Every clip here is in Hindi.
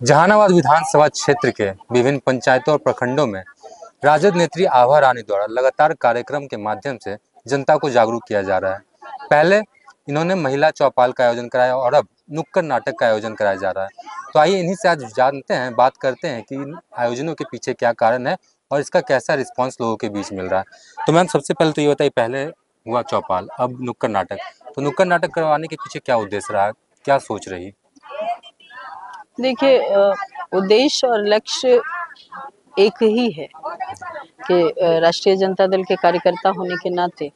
जहानाबाद विधानसभा क्षेत्र के विभिन्न पंचायतों और प्रखंडों में राजद नेत्री आभा रानी द्वारा लगातार कार्यक्रम के माध्यम से जनता को जागरूक किया जा रहा है। पहले इन्होंने महिला चौपाल का आयोजन कराया और अब नुक्कड़ नाटक का आयोजन कराया जा रहा है। तो आइए इन्हीं से आज जानते हैं, बात करते हैं कि इन आयोजनों के पीछे क्या कारण है और इसका कैसा रिस्पॉन्स लोगों के बीच मिल रहा है। तो मैम, सबसे पहले तो ये बताइए, पहले हुआ चौपाल, अब नुक्कड़ नाटक, तो नुक्कड़ नाटक करवाने के पीछे क्या उद्देश्य रहा, क्या सोच रही? देखिए, उद्देश्य और लक्ष्य एक ही है कि राष्ट्रीय जनता दल के कार्यकर्ता होने के नाते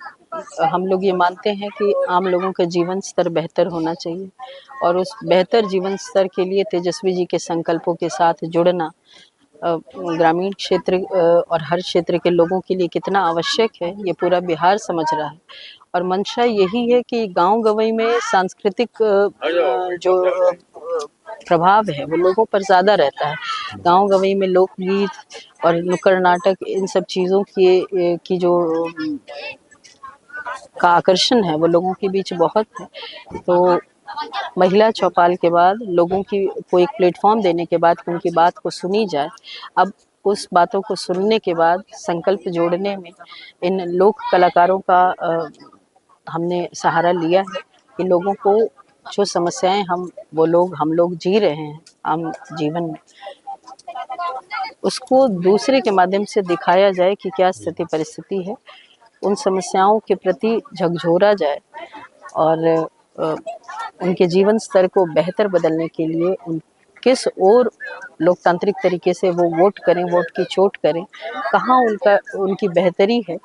हम लोग ये मानते हैं कि आम लोगों का जीवन स्तर बेहतर होना चाहिए और उस बेहतर जीवन स्तर के लिए तेजस्वी जी के संकल्पों के साथ जुड़ना ग्रामीण क्षेत्र और हर क्षेत्र के लोगों के लिए कितना आवश्यक है, ये पूरा बिहार समझ रहा है। और मंशा यही है कि गांव गंवई में सांस्कृतिक जो प्रभाव है वो लोगों पर ज़्यादा रहता है। गांव गंवई में लोकगीत और नुक्कड़ नाटक, इन सब चीज़ों की जो का आकर्षण है वो लोगों के बीच बहुत है। तो महिला चौपाल के बाद लोगों की को एक प्लेटफॉर्म देने के बाद उनकी बात को सुनी जाए। अब उस बातों को सुनने के बाद संकल्प जोड़ने में इन लोक कलाकारों का हमने सहारा लिया है कि लोगों को जो समस्याएं हम लोग जी रहे हैं आम जीवन में, उसको दूसरे के माध्यम से दिखाया जाए कि क्या स्थिति परिस्थिति है, उन समस्याओं के प्रति झकझोरा जाए और उनके जीवन स्तर को बेहतर बदलने के लिए किस और लोकतांत्रिक तरीके से वो वोट करें, वोट की चोट करें, कहाँ उनकी बेहतरी है,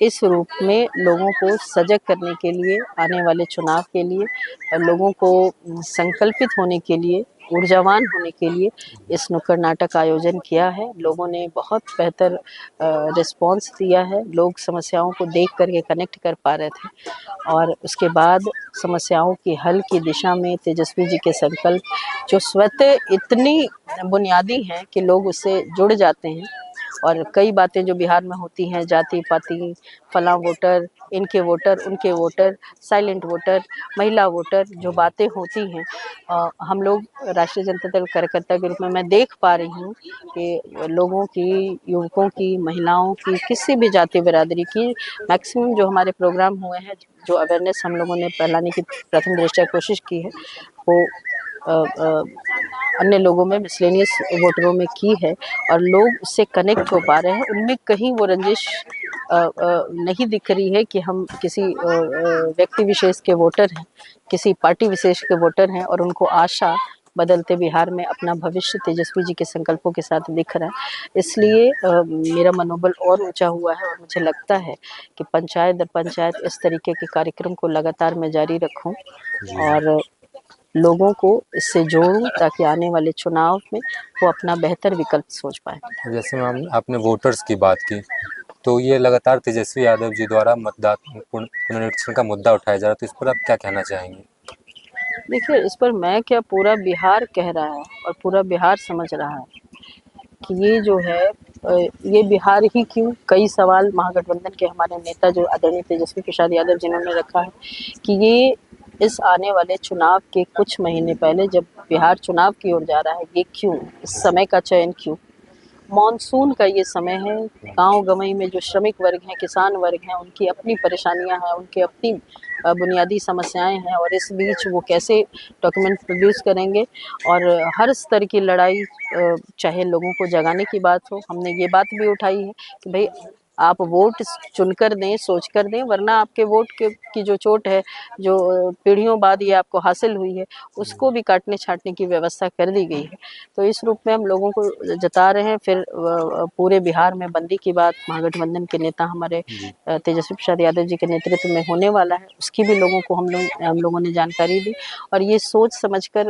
इस रूप में लोगों को सजग करने के लिए, आने वाले चुनाव के लिए, लोगों को संकल्पित होने के लिए, ऊर्जावान होने के लिए इस नुक्कड़ नाटक का आयोजन किया है। लोगों ने बहुत बेहतर रिस्पॉन्स दिया है। लोग समस्याओं को देख करके कनेक्ट कर पा रहे थे और उसके बाद समस्याओं की हल की दिशा में तेजस्वी जी के संकल्प जो स्वतः इतनी बुनियादी हैं कि लोग उससे जुड़ जाते हैं। और कई बातें जो बिहार में होती हैं, जाति पाति, फलां वोटर, इनके वोटर, उनके वोटर, साइलेंट वोटर, महिला वोटर, जो बातें होती हैं, हम लोग राष्ट्रीय जनता दल कार्यकर्ता के रूप में मैं देख पा रही हूँ कि लोगों की, युवकों की, महिलाओं की, किसी भी जाति बिरादरी की मैक्सिमम जो हमारे प्रोग्राम हुए हैं, जो अवेयरनेस हम लोगों ने फैलाने की प्रथम दृष्टया कोशिश की है, वो अन्य लोगों में, मिसलेनियस वोटरों में की है और लोग उससे कनेक्ट हो पा रहे हैं। उनमें कहीं वो रंजिश नहीं दिख रही है कि हम किसी व्यक्ति विशेष के वोटर हैं, किसी पार्टी विशेष के वोटर हैं और उनको आशा बदलते बिहार में अपना भविष्य तेजस्वी जी के संकल्पों के साथ दिख रहा है। इसलिए मेरा मनोबल और ऊंचा हुआ है और मुझे लगता है कि पंचायत दर पंचायत इस तरीके के कार्यक्रम को लगातार मैं जारी रखूं और लोगों को इससे जोड़ूं ताकि आने वाले चुनाव में वो अपना बेहतर विकल्प सोच पाए। जैसे मैम आपने वोटर्स की बात की, तो ये लगातार तेजस्वी यादव जी द्वारा मतदाता पुनरीक्षण का मुद्दा उठाया जा रहा है, तो इस पर आप क्या कहना चाहेंगे? देखिए, इस पर मैं क्या, पूरा बिहार कह रहा है और पूरा बिहार समझ रहा है कि ये जो है, ये बिहार ही क्यों, कई सवाल महागठबंधन के हमारे नेता जो आदरणीय तेजस्वी प्रसाद यादव जिन्होंने रखा है कि ये इस आने वाले चुनाव के कुछ महीने पहले जब बिहार चुनाव की ओर जा रहा है, ये क्यों, इस समय का चयन क्यों? मानसून का ये समय है, गांव गंवई में जो श्रमिक वर्ग हैं, किसान वर्ग हैं, उनकी अपनी परेशानियां हैं, उनकी अपनी बुनियादी समस्याएं हैं और इस बीच वो कैसे डॉक्यूमेंट प्रोड्यूस करेंगे और हर स्तर की लड़ाई, चाहे लोगों को जगाने की बात हो, हमने ये बात भी उठाई है कि भाई आप वोट चुनकर दें, सोच कर दें, वरना आपके वोट की जो चोट है, जो पीढ़ियों बाद ये आपको हासिल हुई है, उसको भी काटने छाटने की व्यवस्था कर दी गई है। तो इस रूप में हम लोगों को जता रहे हैं। फिर पूरे बिहार में बंदी की बात महागठबंधन के नेता हमारे तेजस्वी प्रसाद यादव जी के नेतृत्व में होने वाला है, उसकी भी लोगों को हम लोगों ने जानकारी दी और ये सोच समझकर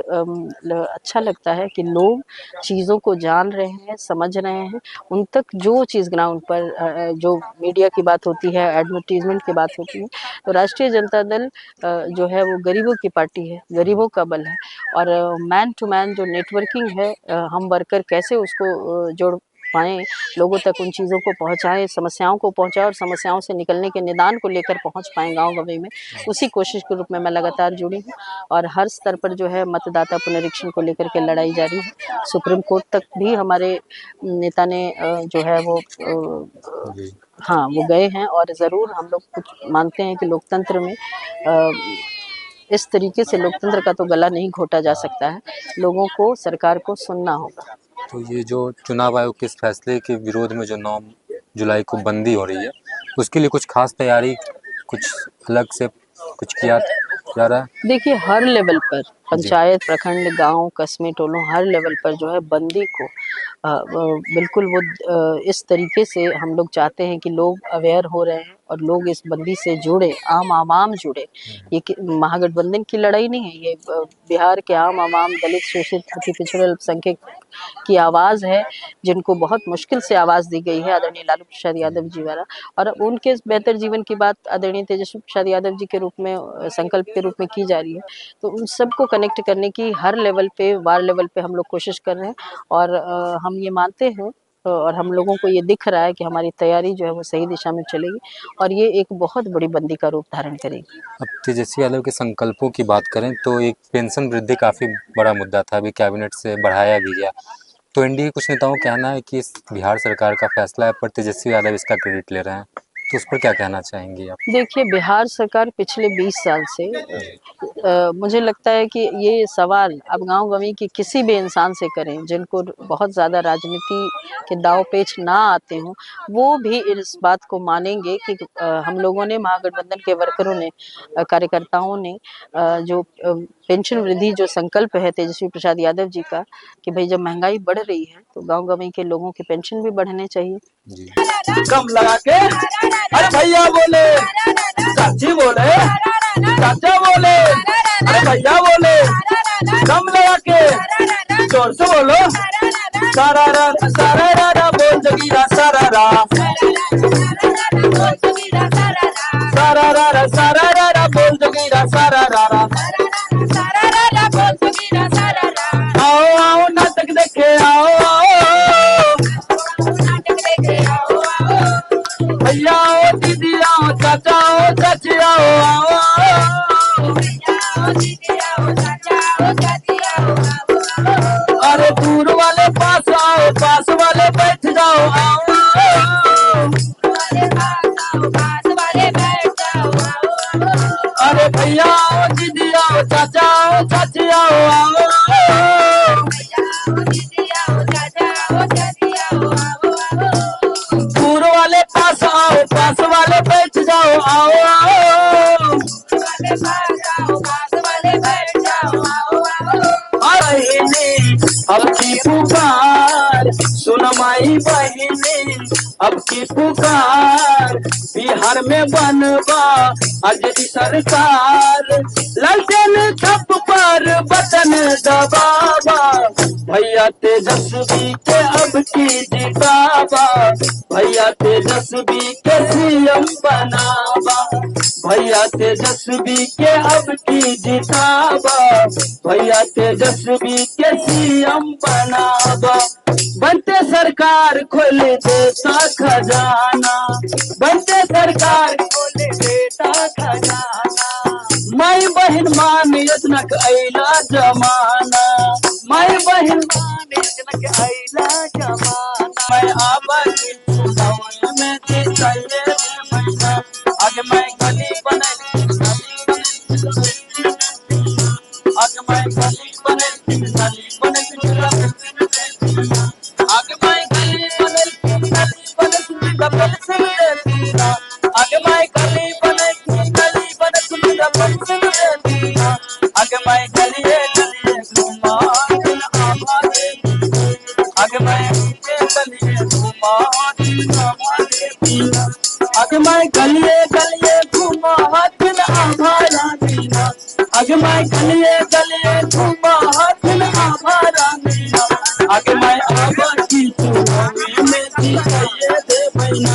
अच्छा लगता है कि लोग चीज़ों को जान रहे हैं, समझ रहे हैं, उन तक जो चीज़ ग्राउंड पर, जो मीडिया की बात होती है, एडवर्टीजमेंट की बात होती है, तो राष्ट्रीय जनता दल जो है वो गरीबों की पार्टी है, गरीबों का बल है और मैन टू मैन जो नेटवर्किंग है, हम वर्कर कैसे उसको जोड़ पाएँ, लोगों तक उन चीज़ों को पहुँचाएँ, समस्याओं को पहुँचाएँ और समस्याओं से निकलने के निदान को लेकर पहुँच पाएँ गाँव-गँवे में। उसी कोशिश के रूप में मैं लगातार जुड़ी हूँ और हर स्तर पर जो है मतदाता पुनरीक्षण को लेकर के लड़ाई जारी है। सुप्रीम कोर्ट तक भी हमारे नेता ने जो है वो जी। हाँ, वो गए हैं और ज़रूर हम लोग कुछ मानते हैं कि लोकतंत्र में इस तरीके से लोकतंत्र का तो गला नहीं घोटा जा सकता है। लोगों को, सरकार को सुनना होगा। तो ये जो चुनाव आयोग के इस फैसले के विरोध में जो 9 जुलाई को बंदी हो रही है, उसके लिए कुछ खास तैयारी, कुछ अलग से कुछ किया जा रहा है? देखिए, हर लेवल पर जी। पंचायत, प्रखंड, गाँव, कस्बे, टोलों हर लेवल पर जो है बंदी को बिल्कुल वो इस तरीके से हम लोग चाहते हैं कि लोग अवेयर हो रहे हैं और लोग इस बंदी से जुड़े, आम आवाम जुड़े। ये महागठबंधन की लड़ाई नहीं है, ये बिहार के आम आवाम, दलित, शोषित, अति पिछड़े, अल्पसंख्यक की आवाज़ है, जिनको बहुत मुश्किल से आवाज़ दी गई है आदरणीय लालू प्रसाद यादव जी द्वारा, और उनके बेहतर जीवन की बात आदरणीय तेजस्वी प्रसाद यादव जी के रूप में संकल्प के रूप में की जा रही है। तो उन सबको कनेक्ट करने की हर लेवल पे, वार्ड लेवल पे हम लोग कोशिश कर रहे हैं और हम ये मानते हैं और हम लोगों को ये दिख रहा है कि हमारी तैयारी जो है वो सही दिशा में चलेगी और ये एक बहुत बड़ी बंदी का रूप धारण करेगी। अब तेजस्वी यादव के संकल्पों की बात करें तो एक पेंशन वृद्धि काफ़ी बड़ा मुद्दा था, अभी कैबिनेट से बढ़ाया भी गया। तो एनडीए कुछ नेताओं का कहना है कि इस बिहार सरकार का फैसला है, पर तेजस्वी यादव इसका क्रेडिट ले रहे हैं। तो उस पर क्या कहना चाहेंगी आप? देखिए, बिहार सरकार पिछले 20 साल से मुझे लगता है कि ये सवाल आप गाँव-गँवे के किसी भी इंसान से करें, जिनको बहुत ज़्यादा राजनीति के दाँव-पेच ना आते हों, वो भी इस बात को मानेंगे कि हम लोगों ने, महागठबंधन के वर्करों ने, कार्यकर्ताओं ने जो पेंशन वृद्धि जो संकल्प है तेजस्वी प्रसाद यादव जी का कि भई जब महँगाई बढ़ रही है, तो गाँव-गँवे के लोगों के पेंशन भी बढ़ने चाहिए। जी। कम लगा के अरे भैया बोले, चाची बोले, चाचा बोले, अरे भैया बोले, कम लगा के जोर से बोलो, सारा रा बोल जगीरा सारा रा, सारा रा बोल जगीरा सारा रा। आओ आओ नाटक देखे आओ आओ, भैया आओ, दीदी आओ, चाचा आओ, चाची आओ आओ आओ। अरे दूर वाले पास आओ, पास वाले बैठ जाओ आओ आओ। अरे भैया आओ, दीदी आओ, चाचा आओ, चाची आओ आओ आओ। दूर वाले पास आओ, पास वाले बैठ जाओ आओ आओ। अब की पुकार सुन माई बहिनी, अब की पुकार बिहार में बनवा अजय सरकार, लालटेन छप पर बटन दबावा, भैया तेजस्वी के अब की जितावा, भैया तेजस्वी के सीएम बनावा, भैया तेजस्वी के अब की जितावा, भैया तेजस्वी के सीएम बनावा। बनते सरकार खोल देता खजाना, बनते सरकार खोल देता खजाना, माई बहन मान यत्नक अइला जमाना, माई बहन मान यत्नक अइला जमाना। मैं आबादी चुनाव में चाहिए महीना, आगे मैं गली बने, आगे मैं गली बने, गली बने, आगे मैं गली बने, गली बने, डबल से लेना, आगे मैं गली बने, गली बने, डबल से लेना, आगे मैं गलिए गलिए घुमा आवाज़े, आगे मैं गलिए घुमा आवाज़े, आगे मैं गलिए गलिए घुमा हाथ आभारा दीना, आगे मैं गलिए गलिए घुमा हाथ आभारा दीना, आगे मैं आभा की चुनावी में दिखाइए दे महीना,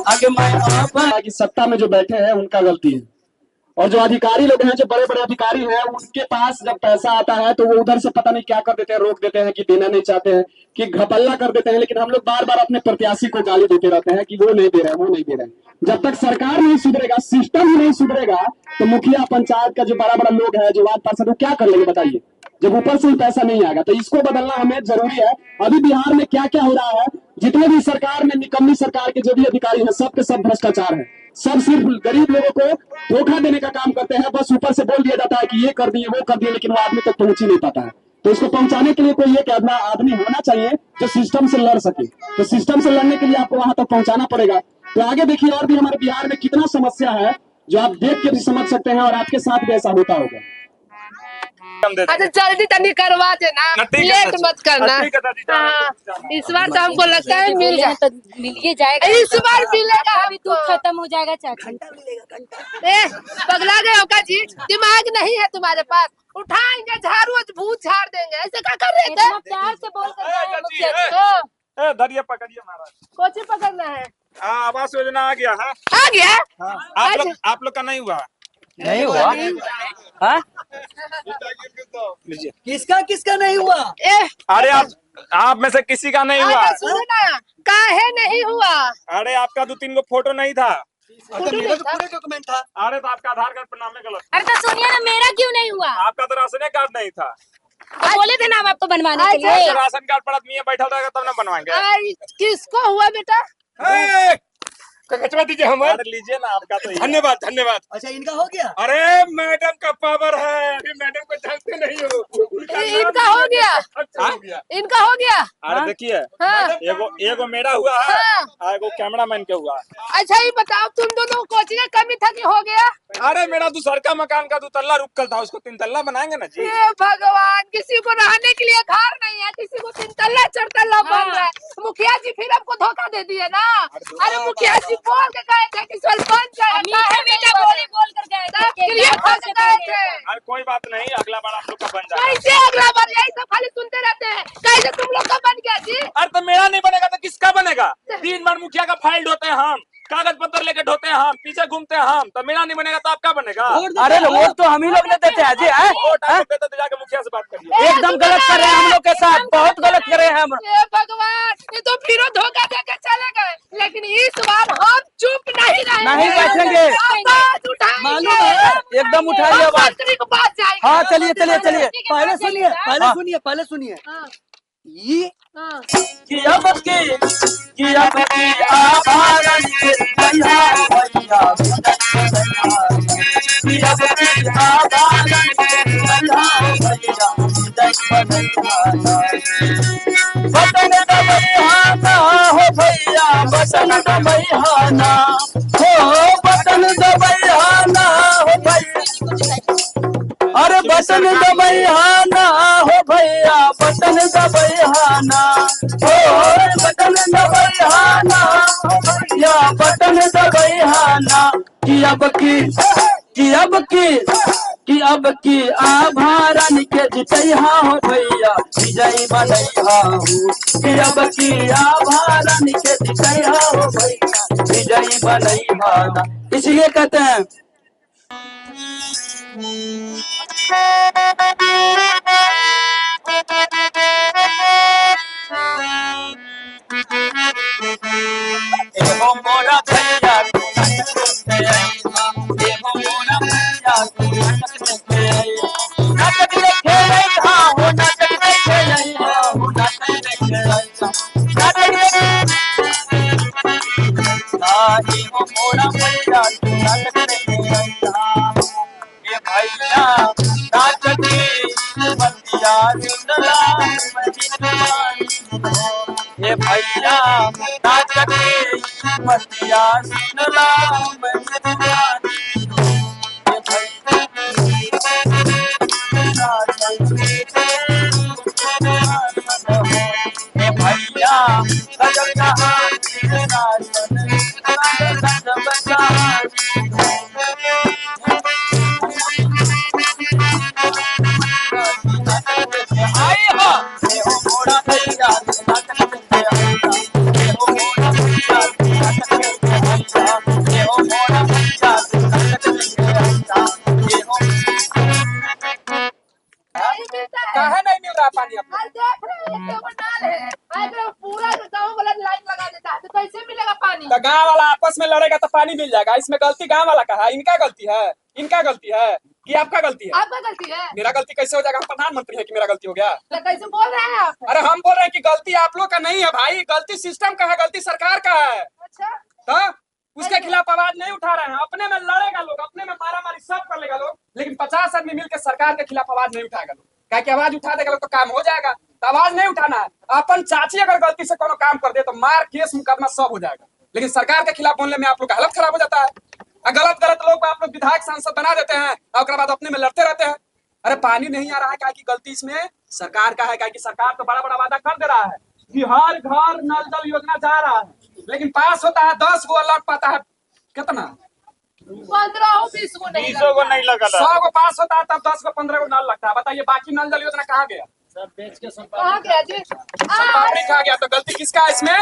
आगे मैं आभा की सत्ता में जो बैठे हैं उनका गलती है और जो अधिकारी लोग हैं, जो बड़े बड़े अधिकारी हैं, उनके पास जब पैसा आता है तो वो उधर से पता नहीं क्या कर देते हैं, रोक देते हैं कि देना नहीं चाहते हैं, कि घपल्ला कर देते हैं। लेकिन हम लोग बार बार अपने प्रत्याशी को गाली देते रहते हैं कि वो नहीं दे रहे, वो नहीं दे रहे। जब तक सरकार नहीं सुधरेगा, सिस्टम ही नहीं सुधरेगा, तो मुखिया पंचायत का जो बड़ा बड़ा लोग है, जो वार्ड पार्षद, वो क्या कर लेंगे बताइए, जब ऊपर से ही पैसा नहीं आएगा। तो इसको बदलना हमें जरूरी है। अभी बिहार में क्या क्या हो रहा है, जितने भी सरकार में निकम्मी सरकार के जो भी अधिकारी हैं, सब के सब भ्रष्टाचार है। सब सिर्फ गरीब लोगों को धोखा देने का काम करते हैं। बस ऊपर से बोल दिया जाता है कि ये कर दिए, वो कर दिए, लेकिन वो आदमी तक पहुंच ही नहीं पाता है। तो इसको पहुंचाने के लिए कोई एक आदमी होना चाहिए जो सिस्टम से लड़ सके। तो सिस्टम से लड़ने के लिए आपको वहां तक पहुंचाना पड़ेगा। तो आगे देखिए, और भी हमारे बिहार में कितना समस्या है जो आप देख के भी समझ सकते हैं, और आपके साथ भी ऐसा होता होगा। अच्छा जल्दी तनी करवा देना, लेट मत करना। हाँ, इस बार तो हमको लगता है मिल जाए, तो मिलिए जाएगा। इस बार मिलेगा। अभी दूध खत्म हो जाएगा चाचा। पगला गए हो का जी? दिमाग नहीं है तुम्हारे पास? उठाएंगे झाड़ू, भूत झाड़ देंगे। ऐसे क्या कर रहे थे? इतना प्यार से बोल कर गए हैं मुखिया जी। धरिए पकड़िए महाराज। कोची पकड़ना है? आवास योजना आ गया है। आ गया? आप लोग का नहीं हुआ? नहीं हुआ? हाँ? किसका किसका नहीं हुआ? अरे आप में से किसी का नहीं हुआ? सुनो ना, काहे नहीं हुआ? अरे आपका 2-3 गो फोटो नहीं था। मेरा तो पूरे डॉक्यूमेंट था। अरे तो आपका आधार कार्ड पर नाम है गलत। अरे तो सुनिए ना, मेरा क्यों नहीं हुआ? आपका तो राशन कार्ड नहीं था। तो बोले थे ना हम आपको बनवाने के लिए। तो राशन कार्ड पर आदमी बैठा रहेगा तब ना बनवाएंगे। किसको हुआ बेटा? कचरा दीजिए हमारे। अरे लीजिए ना, आपका तो धन्यवाद धन्यवाद। अच्छा, इनका हो गया? अरे मैडम का पावर है, अभी मैडम को जानते नहीं हो। इनका हो गया। अच्छा हो गया। इनका हो गया। अरे देखिए, एगो मेरा हुआ है, एगो कैमरामैन के हुआ। अच्छा ये बताओ, तुम दोनों कोचिंग में कमी था कि हो गया? अरे मेरा दूसर का मकान का 2 तल्ला रुकल था, उसको 3 तल्ला बनाएंगे ना जी। हे भगवान, किसी को रहने के लिए घर नहीं है, किसी को 3 तल्ला 4 तल्ला बन रहा है। मुखिया जी फिर आपको धोखा दे दिए ना। अरे मुखिया जी बोल के गए थे कि सरपंच मीठा बोल कर गए थे। अरे कोई बात नहीं, अगला बार आप लोग का बन जाएगा। कैसे अगला बार? यही सब खाली सुनते रहते हैं। कैसे तुम लोग का बन गया जी? अरे तो मेरा नहीं बनेगा तो किसका बनेगा? 3 बार मुखिया का फाइल ढोते हैं हम, कागज पत्र लेके ढोते हैं हम, पीछे घूमते हैं हम, तो मेरा नहीं बनेगा तो आपका बनेगा? अरे वोट तो हम ही लोग ने देते हैं जी। वोट आप देते तो जाके मुखिया से बात करिए। एकदम गलत कर रहे हैं हम लोग के साथ, बहुत गलत कर रहे हैं हम। हे भगवान, ये तो फिर धोखा देके चले गए। लेकिन इस बार हम चुप नहीं रहे, नहीं बैठेंगे। आवाज उठाएंगे। मालूम है, एकदम उठाइए आवाज। मंत्री के पास जाएंगे। हाँ चलिए चलिए चलिए, पहले सुनिए पहले सुनिए पहले सुनिए। ये कि अब की आभारन के भैया भैया, कि अब की आभारन के भैया भैया, बटन दबैहाना हो भैया, बटन दबैहाना हो, बटन दबैहाना हो भैया। अरे बटन दबैहाना हो भैया, बटन दबैहाना हो, बटन दबैहाना हो भैया, बटन दबैहाना। कि अब की आभारन के जितैहा हो भैया, विजयी बनैहा हूँ। कि अब की आभारन के जितैहा हो भैया, विजयी बनैहा ना। इसलिए कहते हैं एवं मोरा भैया तू नाटक देखे रहा हो, नाटक देखे रहा हो, नाटक देखे एवं मोरा भैया तू नाटक देखे रहा। ये भैया नाटक बतिया सुनला, ये भैया नाटक बतिया सुनला, ये भैया गजब आई हो मोड़ा भैया नाटक मोड़ा भैया नाटक देख रहे हैं केवल नाल है, अगर पूरा गांव वाला लाइन लगा देता है तो कैसे मिलेगा पानी? तो गांव वाला आपस में लड़ेगा तो पानी मिल जाएगा। इसमें गलती गांव वाला का है? इनका गलती है? इनका गलती है कि आपका गलती है? आपका गलती है। मेरा गलती कैसे हो जाएगा? हम प्रधानमंत्री है कि मेरा गलती हो गया? तो कैसे बोल रहे हैं आप? अरे हम बोल रहे हैं कि गलती आप लोग का नहीं है भाई, गलती सिस्टम का है, गलती सरकार का है। अच्छा, तो उसके खिलाफ आवाज नहीं उठा रहे हैं। अपने में लड़ेगा लोग, अपने में मारा मारी सब कर लेगा लोग, लेकिन 50 आदमी मिलकर सरकार के खिलाफ आवाज नहीं उठाएगा लोग। क्या कि आवाज उठा देगा लोग तो काम हो जाएगा। तो आवाज नहीं उठाना है। अपन चाची अगर गलती से कोनो काम कर दे तो मार केस मुकदमा सब हो जाएगा, लेकिन सरकार के खिलाफ बोलने में आप लोग का हालत खराब हो जाता है। गलत गलत लोग आप लोग विधायक सांसद बना देते हैं और उसके बाद अपने में लड़ते रहते हैं। अरे पानी नहीं आ रहा है क्या कि गलती इसमें सरकार का है? क्या कि सरकार तो बड़ा बड़ा वादा कर दे रहा है कि हर घर नल जल योजना जा रहा है, लेकिन पास होता है 10 गो, लग पाता है कितना? 15-20 को नहीं 20 को नहीं लगा 100 को पास होता है, तब 10 को 15 को नल लगता है। बताइए बाकी नल जल योजना कहाँ गया? कहाँ गया जी? पानी कहाँ गया? तो गलती किसका है इसमें?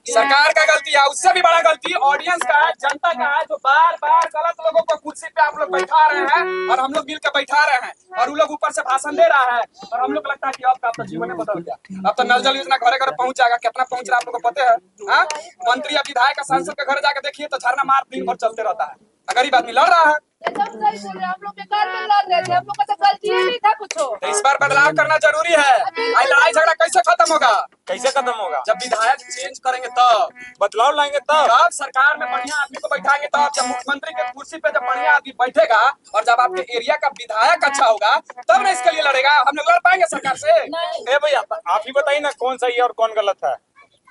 सरकार का गलती है। उससे भी बड़ा गलती ऑडियंस का है, जनता का है, जो बार बार गलत लोगों को कुर्सी पे आप लोग बैठा रहे हैं और हम लोग मिलकर बैठा रहे हैं और वो लोग ऊपर से भाषण दे रहा है और हम लोग लगता है कि अब तो जीवन में बदल गया। अब तो नल जल योजना घरे घर पहुंच जाएगा। कितना पहुंच रहा है आप लोग को पता है? हाँ? मंत्री या विधायक का सांसद के घर जाकर देखिए तो झरना मार दिन भर चलते रहता है। गरीब आदमी लड़ रहा है। एकदम सही बोल रहे हैं। हम लोग बेकार में लड़ रहे थे, हम लोग का तो गलती ही नहीं था कुछ। तो इस बार बदलाव करना जरूरी है। आई लड़ाई झगड़ा कैसे खत्म होगा? कैसे खत्म होगा? जब विधायक चेंज करेंगे तब, बदलाव लाएंगे तब। जब सरकार में बढ़िया आदमी को बैठाएंगे तब, जब मुख्यमंत्री के कुर्सी पे जब बढ़िया आदमी बैठेगा और जब आपके एरिया का विधायक अच्छा होगा तब ना इसके लिए लड़ेगा। हम लोग लड़ पाएंगे सरकार से? ए भैया आप ही बताइए ना कौन सही है और कौन गलत है।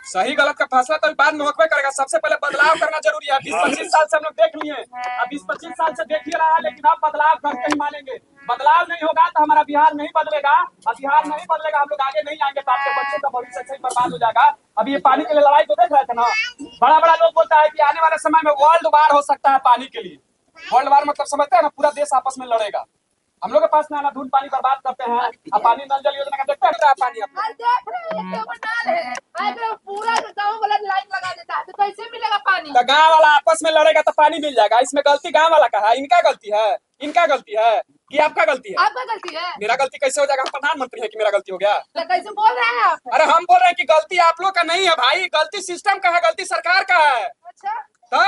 सही गलत का फैसला तो बाद में होकर करेगा। सबसे पहले बदलाव करना जरूरी है। 20-25 साल से हम लोग देख लिए, अब 20-25 साल से देख ही रहा है, लेकिन अब बदलाव करके ही मानेंगे। बदलाव नहीं होगा तो हमारा बिहार नहीं बदलेगा, और बिहार नहीं बदलेगा हम लोग आगे नहीं आएंगे तो आपके बच्चे का भविष्य सही बर्बाद हो जाएगा। अभी ये पानी के लिए लड़ाई तो देख रहे थे ना, बड़ा बड़ा लोग बोलता है कि आने वाले समय में वर्ल्ड वार हो सकता है पानी के लिए। वर्ल्ड वार मतलब समझते हैं ना, पूरा देश आपस में लड़ेगा। हम लोग के पास ना धूल पानी बर्बाद करते हैं, अब पानी नल जल योजना का देखते हैं पानी आप आज देख रहे हैं केवल नाल है, अगर पूरा गांव वाला लाइन लगा देता है तो कैसे मिलेगा पानी? तो गांव वाला आपस में लड़ेगा तो पानी मिल जाएगा। इसमें गलती गांव वाला का है? इनका गलती है? इनका गलती है कि आपका गलती है? आपका गलती है। मेरा गलती कैसे हो जाएगा? हम प्रधानमंत्री है कि मेरा गलती हो गया? तो कैसे बोल रहे हैं आप? अरे हम बोल रहे हैं कि गलती आप लोग का नहीं है भाई, गलती सिस्टम का है, गलती सरकार का है। अच्छा, तो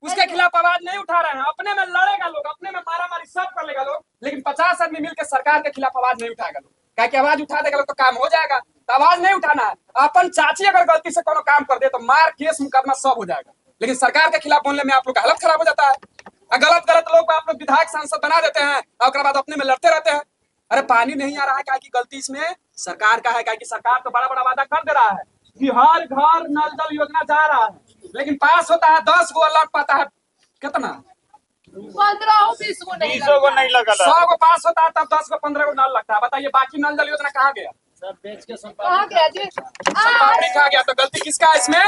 उसके खिलाफ आवाज नहीं उठा रहे हैं। अपने में लड़ेगा लोग, अपने में मारा मारी सब कर लेगा लोग, लेकिन 50 आदमी मिलकर सरकार के खिलाफ आवाज नहीं उठाएगा लोग। क्या कि आवाज उठा देगा लोग तो काम हो जाएगा। तो आवाज नहीं उठाना है। अपन चाची अगर गलती से कोनो काम कर दे तो मार केस मुकदमा सब हो जाएगा, लेकिन सरकार के खिलाफ बोलने में आप लोग का हालत खराब हो जाता है। गलत गलत लोग आप लोग विधायक सांसद बना देते हैं और उसके बाद अपने में लड़ते रहते हैं। अरे पानी नहीं आ रहा है क्या कि गलती इसमें सरकार का है? क्या कि सरकार तो बड़ा बड़ा वादा कर दे रहा है कि हर घर नल जल योजना जा रहा है, लेकिन पास होता है 10 गो, लग पाता है कितना? 15-20 को नहीं 20 को नहीं लगा 100 को पास होता है, तब 10 को 15 को नल लगता है। बताइए बाकी नल जल योजना कहाँ गया? कहाँ गया जी? पानी कहाँ गया? तो गलती किसका है इसमें?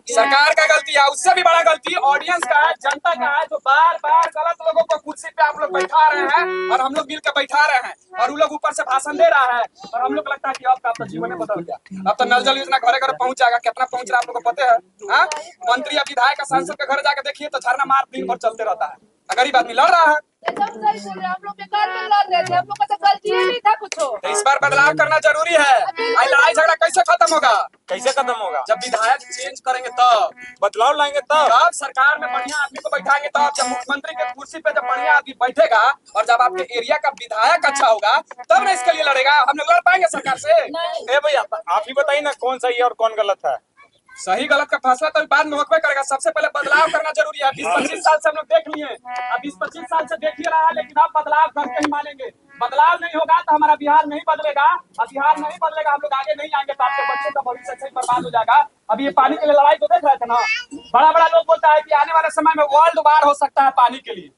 सरकार का गलती है। उससे भी बड़ा गलती ऑडियंस का है, जनता का है, जो बार बार गलत लोगों को कुर्सी पे आप लोग बैठा रहे हैं और हम लोग मिलकर बैठा रहे हैं और वो लोग ऊपर से भाषण दे रहा है और हम लोग लगता है कि अब तो जीवन में बदल गया। अब तो नल जल योजना घरे घर पहुंच जाएगा। कितना पहुंच रहा है आप लोग को पता है? हाँ? मंत्री या विधायक का सांसद के घर जाकर देखिए तो झरना मार दिन भर चलते रहता है। गरीब आदमी लड़ रहा है। एकदम सही बोल रहे हैं। हम लोग बेकार में लड़ रहे थे, हम लोग का तो गलती ही नहीं था कुछ। तो इस बार बदलाव करना जरूरी है। आई लड़ाई झगड़ा कैसे खत्म होगा? कैसे खत्म होगा? जब विधायक चेंज करेंगे तब, बदलाव लाएंगे तब। जब सरकार में बढ़िया आदमी को बैठाएंगे तब, जब मुख्यमंत्री के कुर्सी पे जब बढ़िया आदमी बैठेगा और जब आपके एरिया का विधायक अच्छा होगा तब ना इसके लिए लड़ेगा। हम लोग लड़ पाएंगे सरकार से? ए भैया आप ही बताइए ना कौन सही है और कौन गलत है। सही गलत का फैसला तो बाद में होकर करेगा। सबसे पहले बदलाव करना जरूरी है। 20-25 साल से हम लोग देख लिए, अब 20-25 साल से देख ही रहा है, लेकिन अब बदलाव करके ही मानेंगे। बदलाव नहीं होगा तो हमारा बिहार नहीं बदलेगा, और बिहार नहीं बदलेगा हम लोग आगे नहीं आएंगे तो आपके बच्चे का भविष्य सही बर्बाद हो जाएगा। अभी ये पानी के लिए लड़ाई तो देख रहे थे ना, बड़ा बड़ा लोग बोलता है कि आने वाले समय में वर्ल्ड वार हो सकता है पानी के लिए।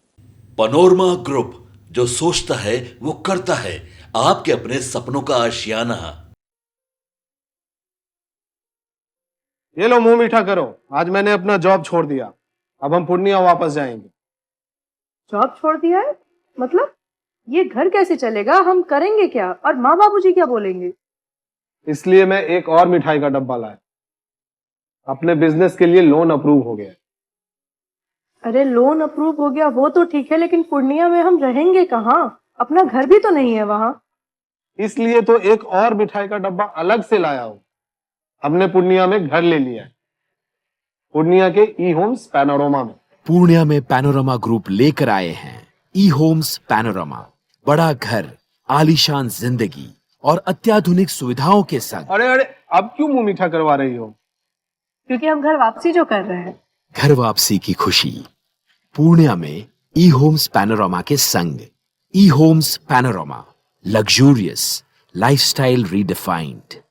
पनोरमा ग्रुप, जो सोचता है वो करता है। आपके अपने सपनों का आशियाना। ये लो मुंह मीठा करो, आज मैंने अपना जॉब छोड़ दिया, अब हम पूर्णिया वापस जाएंगे। जॉब छोड़ दिया है? मतलब ये घर कैसे चलेगा? हम करेंगे क्या? और माँ बाबूजी क्या बोलेंगे? इसलिए मैं एक और मिठाई का डब्बा लाया। अपने बिजनेस के लिए लोन अप्रूव हो गया। अरे लोन अप्रूव हो गया वो तो ठीक है, लेकिन पूर्णिया में हम रहेंगे कहाँ? अपना घर भी तो नहीं है वहाँ। इसलिए तो एक और मिठाई का डब्बा अलग से लाया हूं। हमने पूर्णिया में घर ले लिया है, पूर्णिया के ई होम्स पैनोरमा में। पूर्णिया में पैनोरमा ग्रुप लेकर आए हैं ई होम्स पैनोरमा। बड़ा घर, आलीशान जिंदगी और अत्याधुनिक सुविधाओं के संग। अरे अरे, अब क्यों मुंह मीठा करवा रही हो? क्योंकि हम घर वापसी जो कर रहे हैं। घर वापसी की खुशी पूर्णिया में ई होम्स पैनोरमा के संग। E homes panorama, luxurious lifestyle redefined.